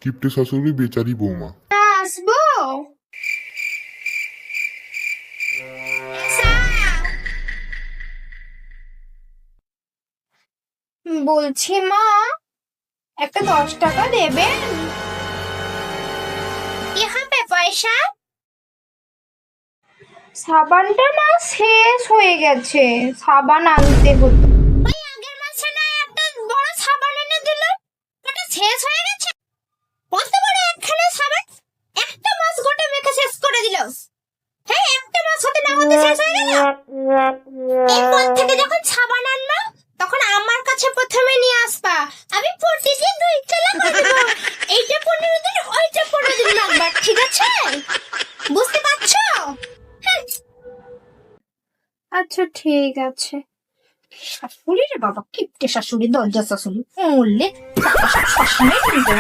কিপ্টে শাশুড়ি বেচারি বৌমা। আসবো। বলছি মা, একটা 10 টাকা দেবেন? ইহাতে পয়সা? সাবানটা না শেষ হয়ে গেছে, সাবান আনতে হতো। ওই আগের মাসে না একটা বড় সাবান এনে দিল, ওটা শেষ হয়ে গেছে। কত বড় একখানা সাবান, একটা মাস গোটা মেখে শেষ করে দিল। হ্যাঁ, একটা মাস হতে না হতে শেষ হয়ে গেল। এরপর থেকে যখন সাবান আনবা তখন আমার কাছে প্রথমে নিয়ে আসবা, আমি প্রতিদিন 2 লাগাই দেবো। এইটা 15 দিন, ওইটা 15 দিন লাগবে, ঠিক আছে? বুঝতে পারছো? আচ্ছা ঠিক আছে। শাশুড়ি রে বাবা, কিপ্টে শাশুড়ি, দরজা শাশুড়ি, মরলে টাকা সব শাশুড়ি নিবে।